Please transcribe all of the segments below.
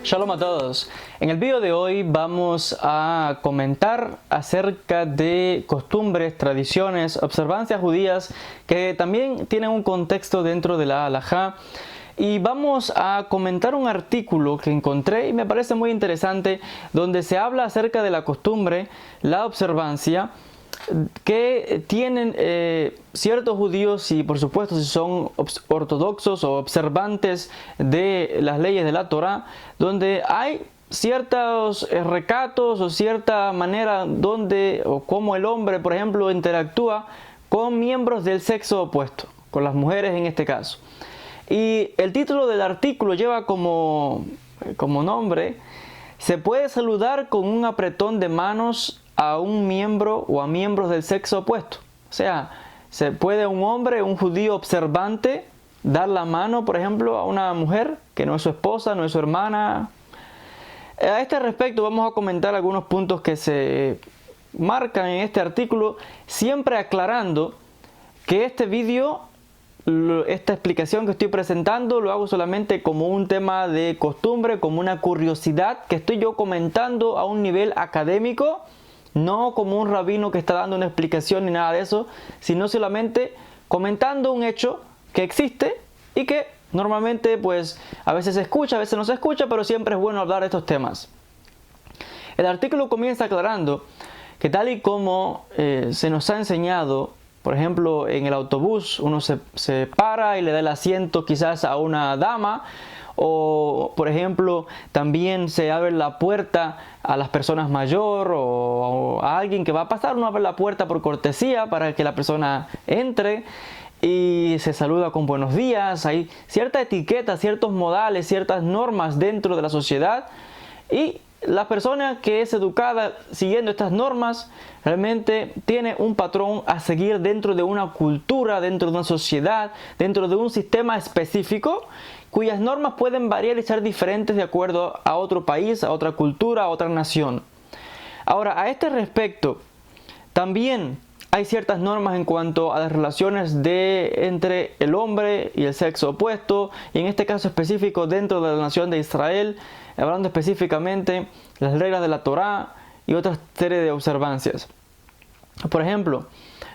Shalom a todos. En el video de hoy vamos a comentar acerca de costumbres, tradiciones, observancias judías que también tienen un contexto dentro de la halajá. Y vamos a comentar un artículo que encontré y me parece muy interesante, donde se habla acerca de la costumbre, la observancia que tienen ciertos judíos y por supuesto si son ortodoxos o observantes de las leyes de la Torá, donde hay ciertos recatos o cierta manera donde o cómo el hombre, por ejemplo, interactúa con miembros del sexo opuesto, con las mujeres en este caso. Y el título del artículo lleva como nombre: se puede saludar con un apretón de manos a un miembro o a miembros del sexo opuesto. O sea, se puede un hombre, un judío observante, dar la mano, por ejemplo, a una mujer que no es su esposa, no es su hermana. A este respecto vamos a comentar algunos puntos que se marcan en este artículo, siempre aclarando que este vídeo, esta explicación que estoy presentando, lo hago solamente como un tema de costumbre, como una curiosidad que estoy yo comentando a un nivel académico, no como un rabino que está dando una explicación ni nada de eso, sino solamente comentando un hecho que existe y que normalmente pues a veces se escucha, a veces no se escucha, pero siempre es bueno hablar de estos temas. El artículo comienza aclarando que tal y como se nos ha enseñado, por ejemplo, en el autobús uno se para y le da el asiento quizás a una dama, o por ejemplo también se abre la puerta a las personas mayores o a alguien que va a pasar, uno abre la puerta por cortesía para que la persona entre y se saluda con buenos días. Hay cierta etiqueta, ciertos modales, ciertas normas dentro de la sociedad, y la persona que es educada siguiendo estas normas realmente tiene un patrón a seguir dentro de una cultura, dentro de una sociedad, dentro de un sistema específico, cuyas normas pueden variar y ser diferentes de acuerdo a otro país, a otra cultura, a otra nación. Ahora, a este respecto, también hay ciertas normas en cuanto a las relaciones entre el hombre y el sexo opuesto, y en este caso específico dentro de la nación de Israel, hablando específicamente las reglas de la Torá y otra serie de observancias. Por ejemplo,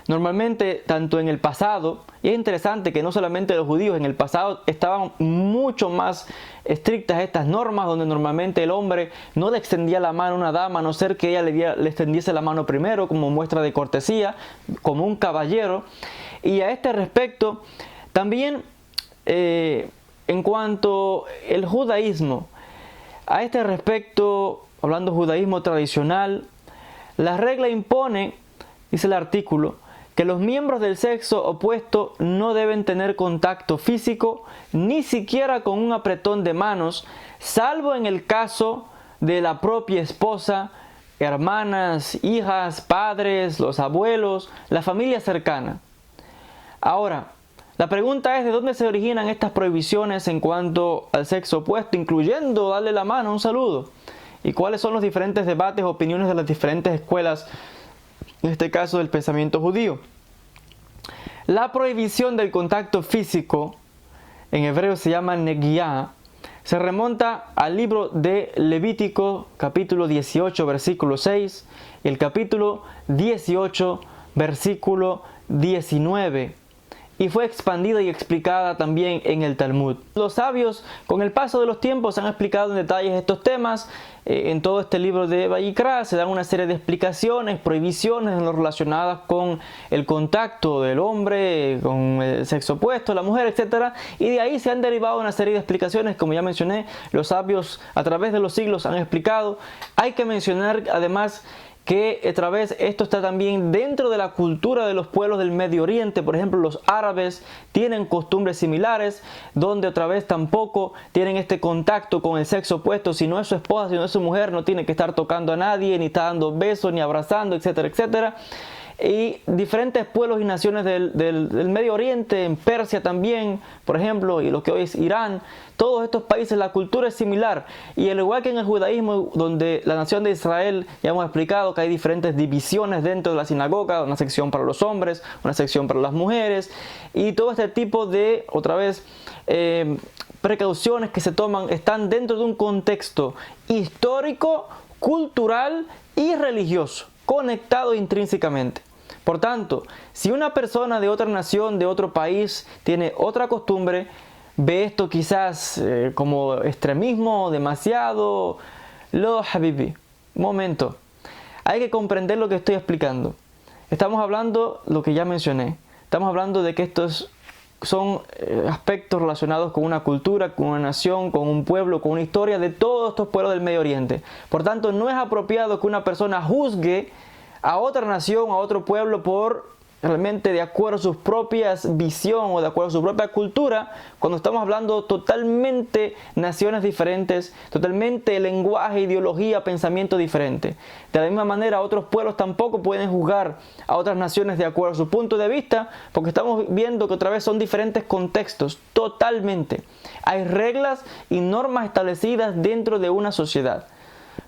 normalmente tanto en el pasado, y es interesante que no solamente los judíos, en el pasado estaban mucho más estrictas estas normas, donde normalmente el hombre no le extendía la mano a una dama a no ser que ella le extendiese la mano primero como muestra de cortesía, como un caballero. Y a este respecto también en cuanto al judaísmo, a este respecto, hablando de judaísmo tradicional, la regla impone, dice el artículo, que los miembros del sexo opuesto no deben tener contacto físico, ni siquiera con un apretón de manos, salvo en el caso de la propia esposa, hermanas, hijas, padres, los abuelos, la familia cercana. Ahora, la pregunta es: ¿de dónde se originan estas prohibiciones en cuanto al sexo opuesto, incluyendo darle la mano, un saludo? ¿Y cuáles son los diferentes debates, opiniones de las diferentes escuelas, en este caso del pensamiento judío? La prohibición del contacto físico, en hebreo se llama negiá, se remonta al libro de Levítico, capítulo 18, versículo 6, y el capítulo 18, versículo 19. Y fue expandida y explicada también en el Talmud. Los sabios, con el paso de los tiempos, han explicado en detalles estos temas. En todo este libro de Vayikra se dan una serie de explicaciones, prohibiciones en lo relacionadas con el contacto del hombre, con el sexo opuesto, la mujer, etc. Y de ahí se han derivado una serie de explicaciones, como ya mencioné, los sabios a través de los siglos han explicado. Hay que mencionar además que otra vez esto está también dentro de la cultura de los pueblos del Medio Oriente. Por ejemplo, los árabes tienen costumbres similares, donde otra vez tampoco tienen este contacto con el sexo opuesto. Si no es su esposa, si no es su mujer, no tiene que estar tocando a nadie, ni está dando besos, ni abrazando, etcétera, etcétera. y diferentes pueblos y naciones del Medio Oriente, en Persia también, por ejemplo, y lo que hoy es Irán. Todos estos países la cultura es similar, y al igual que en el judaísmo, donde la nación de Israel, ya hemos explicado que hay diferentes divisiones dentro de la sinagoga, una sección para los hombres, una sección para las mujeres, y todo este tipo de, otra vez, precauciones que se toman están dentro de un contexto histórico, cultural y religioso, conectado intrínsecamente. Por tanto, si una persona de otra nación, de otro país, tiene otra costumbre, ve esto quizás como extremismo, demasiado. Lo habibi, momento, hay que comprender lo que estoy explicando. Estamos hablando lo que ya mencioné. Estamos hablando de que estos son aspectos relacionados con una cultura, con una nación, con un pueblo, con una historia de todos estos pueblos del Medio Oriente. Por tanto, no es apropiado que una persona juzgue a otra nación, a otro pueblo por realmente de acuerdo a sus propias visión o de acuerdo a su propia cultura, cuando estamos hablando totalmente naciones diferentes, totalmente lenguaje, ideología, pensamiento diferente. De la misma manera, otros pueblos tampoco pueden juzgar a otras naciones de acuerdo a su punto de vista, porque estamos viendo que otra vez son diferentes contextos, totalmente. Hay reglas y normas establecidas dentro de una sociedad.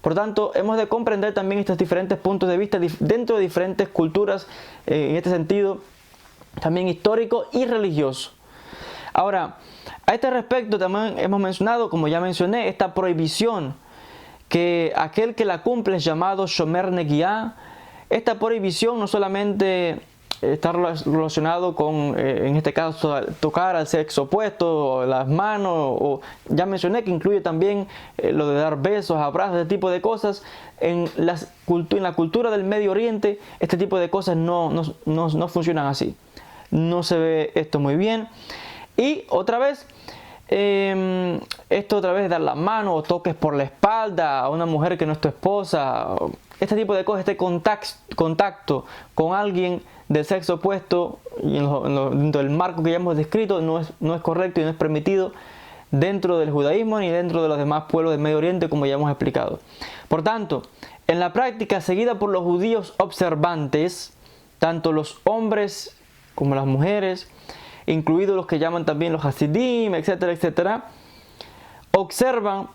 Por tanto, hemos de comprender también estos diferentes puntos de vista dentro de diferentes culturas, en este sentido, también histórico y religioso. Ahora, a este respecto también hemos mencionado, como ya mencioné, esta prohibición, que aquel que la cumple es llamado Shomer Negiah. Esta prohibición no solamente está relacionado con, en este caso, tocar al sexo opuesto, o las manos, o ya mencioné que incluye también lo de dar besos, abrazos, este tipo de cosas. En la cultura del Medio Oriente, este tipo de cosas no funcionan así. No se ve esto muy bien. Y otra vez, esto otra vez dar la mano o toques por la espalda a una mujer que no es tu esposa, este tipo de cosas, este contacto con alguien del sexo opuesto y dentro del marco que ya hemos descrito no es correcto y no es permitido dentro del judaísmo ni dentro de los demás pueblos del Medio Oriente, como ya hemos explicado. Por tanto, en la práctica seguida por los judíos observantes, tanto los hombres como las mujeres, incluidos los que llaman también los hasidim, etcétera, etcétera, observan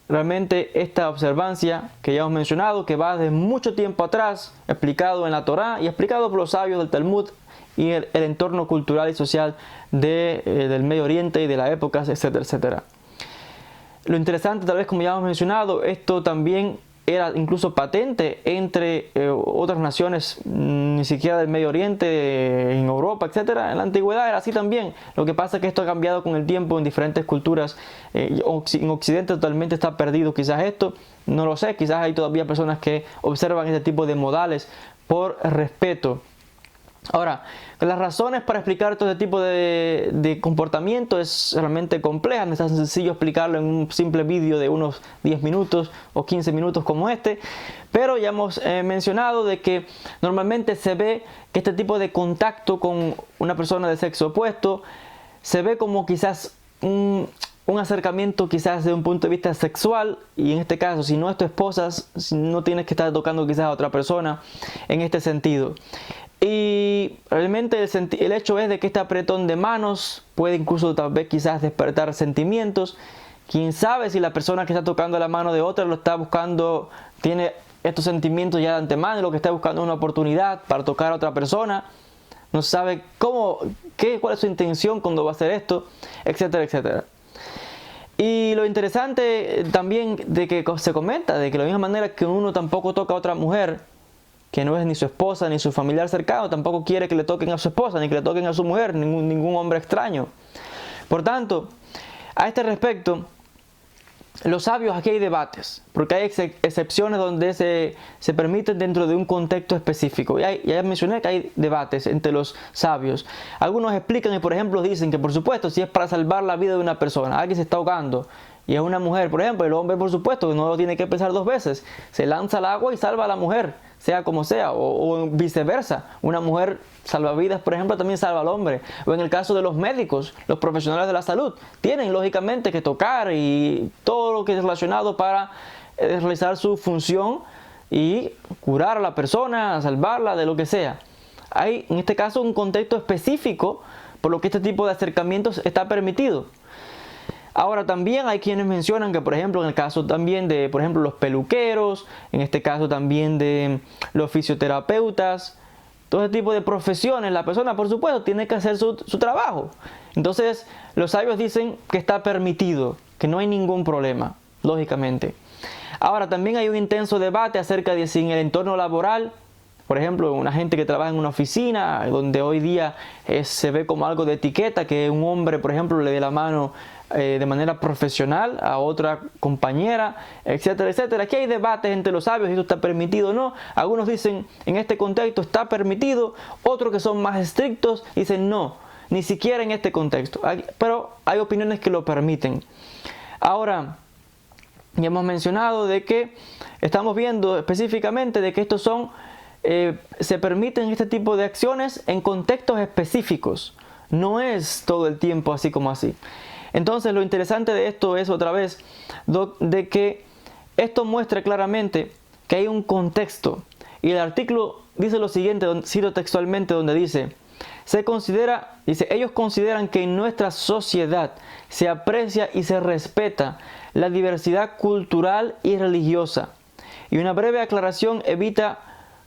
realmente esta observancia que ya hemos mencionado, que va desde mucho tiempo atrás, explicado en la Torá y explicado por los sabios del Talmud y el entorno cultural y social del Medio Oriente y de las épocas, etcétera, etcétera. Lo interesante, tal vez como ya hemos mencionado, esto también era incluso patente entre otras naciones, ni siquiera del Medio Oriente, en Europa, etcétera. En la antigüedad era así también. Lo que pasa es que esto ha cambiado con el tiempo en diferentes culturas. En Occidente totalmente está perdido quizás esto, no lo sé. Quizás hay todavía personas que observan este tipo de modales por respeto. Ahora, las razones para explicar todo este tipo de comportamiento es realmente compleja, no es tan sencillo explicarlo en un simple vídeo de unos 10 minutos o 15 minutos como este, pero ya hemos mencionado de que normalmente se ve que este tipo de contacto con una persona de sexo opuesto se ve como quizás un acercamiento quizás de un punto de vista sexual, y en este caso si no es tu esposa, si no tienes que estar tocando quizás a otra persona en este sentido. Y realmente el hecho es de que este apretón de manos puede incluso tal vez quizás despertar sentimientos. Quién sabe si la persona que está tocando la mano de otra lo está buscando, tiene estos sentimientos ya de antemano y lo que está buscando es una oportunidad para tocar a otra persona. No sabe cuál es su intención cuando va a hacer esto, etcétera, etcétera. Y lo interesante también de que se comenta de que de la misma manera que uno tampoco toca a otra mujer que no es ni su esposa ni su familiar cercano, tampoco quiere que le toquen a su esposa ni que le toquen a su mujer, ningún hombre extraño. Por tanto, a este respecto, los sabios, aquí hay debates, porque hay excepciones donde se permiten dentro de un contexto específico. Ya mencioné que hay debates entre los sabios. Algunos explican y, por ejemplo, dicen que, por supuesto, si es para salvar la vida de una persona, alguien se está ahogando y es una mujer, por ejemplo, el hombre, por supuesto, que no lo tiene que pensar dos veces, se lanza al agua y salva a la mujer, sea como sea, o viceversa. Una mujer salvavidas, por ejemplo, también salva al hombre. O en el caso de los médicos, los profesionales de la salud, tienen lógicamente que tocar y todo lo que es relacionado para realizar su función y curar a la persona, salvarla de lo que sea. hay en este caso un contexto específico por lo que este tipo de acercamientos está permitido. Ahora también hay quienes mencionan que, por ejemplo, en el caso también de, por ejemplo, los peluqueros, en este caso también de los fisioterapeutas, todo ese tipo de profesiones, la persona, por supuesto, tiene que hacer su trabajo. Entonces, los sabios dicen que está permitido, que no hay ningún problema, lógicamente. Ahora, también hay un intenso debate acerca de si en el entorno laboral, por ejemplo, una gente que trabaja en una oficina, donde hoy día se ve como algo de etiqueta, que un hombre, por ejemplo, le dé la mano de manera profesional a otra compañera, etcétera, etcétera. Aquí hay debates entre los sabios si esto está permitido o no. Algunos dicen en este contexto está permitido, otros que son más estrictos dicen no, ni siquiera en este contexto. Pero hay opiniones que lo permiten. Ahora, ya hemos mencionado de que estamos viendo específicamente de que estos son se permiten este tipo de acciones en contextos específicos. No es todo el tiempo así como así. Entonces lo interesante de esto es otra vez de que esto muestra claramente que hay un contexto. Y el artículo dice lo siguiente, cito textualmente, donde dice, ellos consideran que en nuestra sociedad se aprecia y se respeta la diversidad cultural y religiosa. Y una breve aclaración evita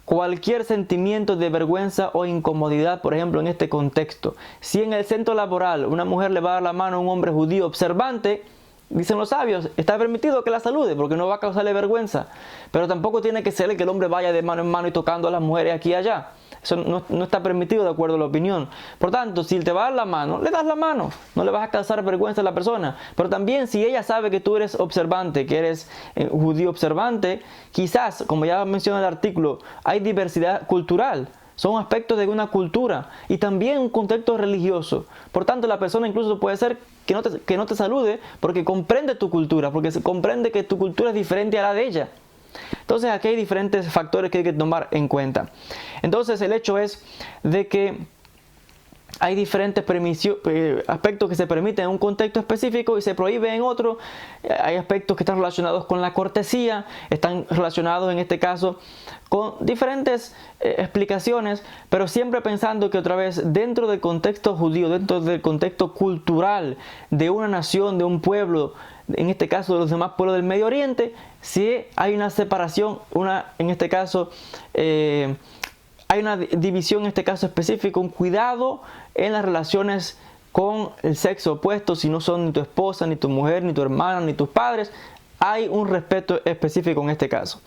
cualquier sentimiento de vergüenza o incomodidad, por ejemplo, en este contexto. Si en el centro laboral una mujer le va a dar la mano a un hombre judío observante, dicen los sabios, está permitido que la salude porque no va a causarle vergüenza. Pero tampoco tiene que ser que el hombre vaya de mano en mano y tocando a las mujeres aquí y allá. Eso no está permitido de acuerdo a la opinión. Por tanto, si él te va a dar la mano, le das la mano. No le vas a causar vergüenza a la persona. Pero también si ella sabe que tú eres observante, que eres judío observante, quizás, como ya menciona el artículo, hay diversidad cultural. Son aspectos de una cultura y también un contexto religioso. Por tanto, la persona incluso puede ser que no te salude porque comprende tu cultura, porque se comprende que tu cultura es diferente a la de ella. Entonces aquí hay diferentes factores que hay que tomar en cuenta. Entonces el hecho es de que hay diferentes aspectos que se permiten en un contexto específico y se prohíben en otro. Hay aspectos que están relacionados con la cortesía, están relacionados en este caso con diferentes explicaciones, pero siempre pensando que otra vez dentro del contexto judío, dentro del contexto cultural de una nación, de un pueblo, en este caso de los demás pueblos del Medio Oriente, sí hay una separación, en este caso hay una división en este caso específico, un cuidado en las relaciones con el sexo opuesto, si no son ni tu esposa, ni tu mujer, ni tu hermana, ni tus padres, hay un respeto específico en este caso.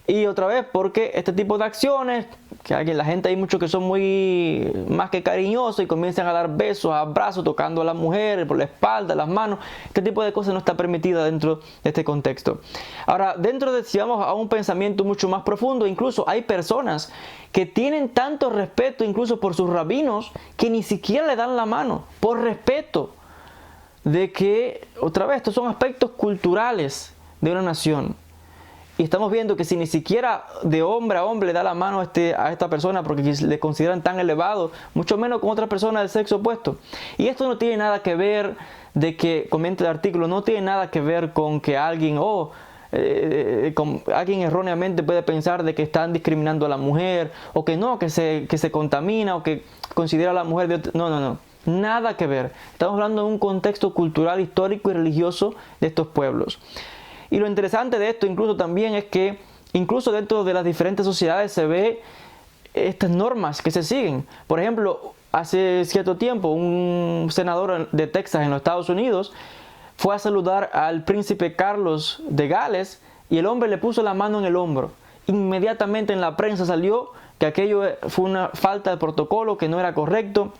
Y otra vez porque este tipo de acciones, que la gente hay muchos que son muy más que cariñosos y comienzan a dar besos, abrazos, tocando a la mujer por la espalda, las manos, este tipo de cosas no está permitida dentro de este contexto. Ahora, si vamos a un pensamiento mucho más profundo, incluso hay personas que tienen tanto respeto incluso por sus rabinos que ni siquiera le dan la mano, por respeto de que, otra vez, estos son aspectos culturales de una nación. Y estamos viendo que si ni siquiera de hombre a hombre le da la mano a esta persona porque le consideran tan elevado, mucho menos con otra persona del sexo opuesto. Y esto no tiene nada que ver de que, comenta el artículo, no tiene nada que ver con que alguien erróneamente puede pensar de que están discriminando a la mujer, o que no, que se contamina, o que considera a la mujer de no. Nada que ver. Estamos hablando de un contexto cultural, histórico y religioso de estos pueblos. Y lo interesante de esto incluso también es que incluso dentro de las diferentes sociedades se ve estas normas que se siguen. Por ejemplo, hace cierto tiempo un senador de Texas en los Estados Unidos fue a saludar al príncipe Carlos de Gales y el hombre le puso la mano en el hombro. Inmediatamente en la prensa salió que aquello fue una falta de protocolo, que no era correcto,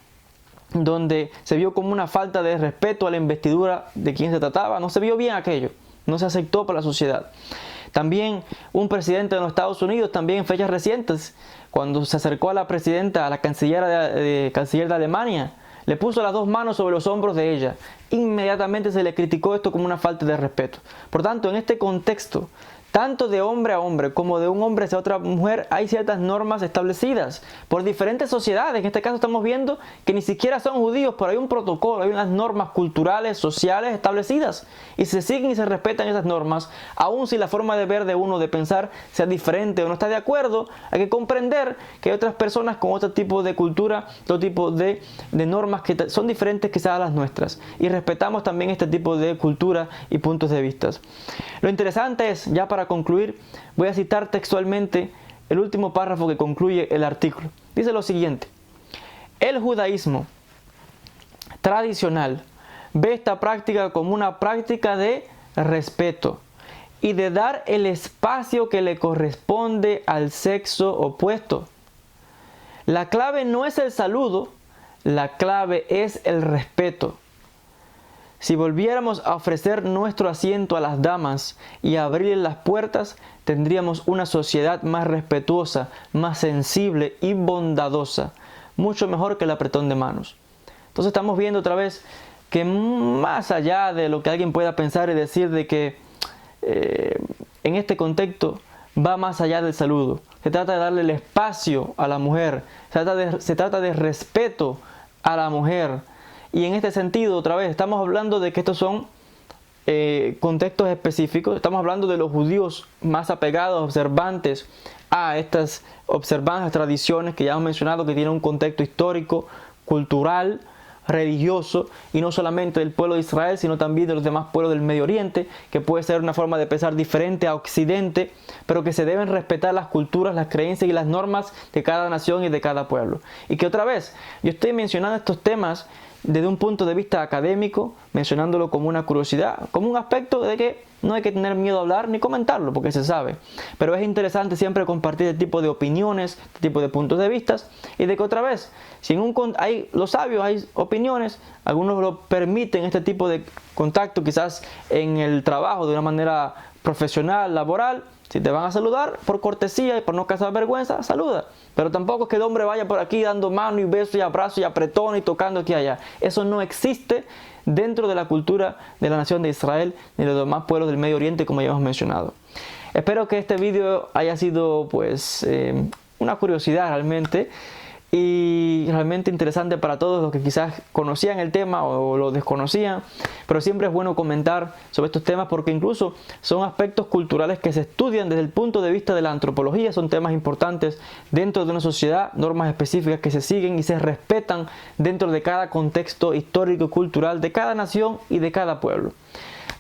donde se vio como una falta de respeto a la investidura de quien se trataba. No se vio bien aquello. No se aceptó por la sociedad. También un presidente de los Estados Unidos, también en fechas recientes, cuando se acercó a la presidenta, a la canciller de Alemania, le puso las dos manos sobre los hombros de ella. Inmediatamente se le criticó esto como una falta de respeto. Por tanto, en este contexto tanto de hombre a hombre como de un hombre hacia otra mujer, hay ciertas normas establecidas por diferentes sociedades. En este caso estamos viendo que ni siquiera son judíos, pero hay un protocolo, hay unas normas culturales, sociales establecidas. Y se siguen y se respetan esas normas, aun si la forma de ver de uno, de pensar, sea diferente o no está de acuerdo. Hay que comprender que hay otras personas con otro tipo de cultura, otro tipo de normas que son diferentes quizás a las nuestras. Y respetamos también este tipo de cultura y puntos de vista. Lo interesante es, ya para concluir, voy a citar textualmente el último párrafo que concluye el artículo. Dice lo siguiente: el judaísmo tradicional ve esta práctica como una práctica de respeto y de dar el espacio que le corresponde al sexo opuesto. La clave no es el saludo, la clave es el respeto. Si volviéramos a ofrecer nuestro asiento a las damas y a abrirles las puertas, tendríamos una sociedad más respetuosa, más sensible y bondadosa, mucho mejor que el apretón de manos. Entonces estamos viendo otra vez que más allá de lo que alguien pueda pensar y decir de que en este contexto va más allá del saludo. Se trata de darle el espacio a la mujer, se trata de respeto a la mujer. Y en este sentido, otra vez, estamos hablando de que estos son contextos específicos. Estamos hablando de los judíos más apegados, observantes a estas observanzas, tradiciones que ya hemos mencionado, que tienen un contexto histórico, cultural, religioso, y no solamente del pueblo de Israel, sino también de los demás pueblos del Medio Oriente, que puede ser una forma de pensar diferente a Occidente, pero que se deben respetar las culturas, las creencias y las normas de cada nación y de cada pueblo. Y que otra vez, yo estoy mencionando estos temas desde un punto de vista académico, mencionándolo como una curiosidad, como un aspecto de que no hay que tener miedo a hablar ni comentarlo, porque se sabe. Pero es interesante siempre compartir este tipo de opiniones, este tipo de puntos de vista, y de que otra vez, si hay los sabios, hay opiniones, algunos lo permiten, este tipo de contacto quizás en el trabajo de una manera profesional, laboral. Si te van a saludar por cortesía y por no causar vergüenza, saluda. Pero tampoco es que el hombre vaya por aquí dando mano y beso y abrazo y apretón y tocando aquí y allá. Eso no existe dentro de la cultura de la nación de Israel ni de los demás pueblos del Medio Oriente, como ya hemos mencionado. Espero que este video haya sido pues una curiosidad realmente, y realmente interesante para todos los que quizás conocían el tema o lo desconocían, pero siempre es bueno comentar sobre estos temas porque incluso son aspectos culturales que se estudian desde el punto de vista de la antropología, son temas importantes dentro de una sociedad, normas específicas que se siguen y se respetan dentro de cada contexto histórico y cultural de cada nación y de cada pueblo.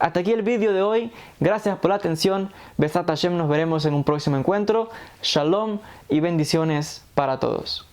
Hasta aquí el vídeo de hoy, gracias por la atención, Besat Hashem, nos veremos en un próximo encuentro, Shalom y bendiciones para todos.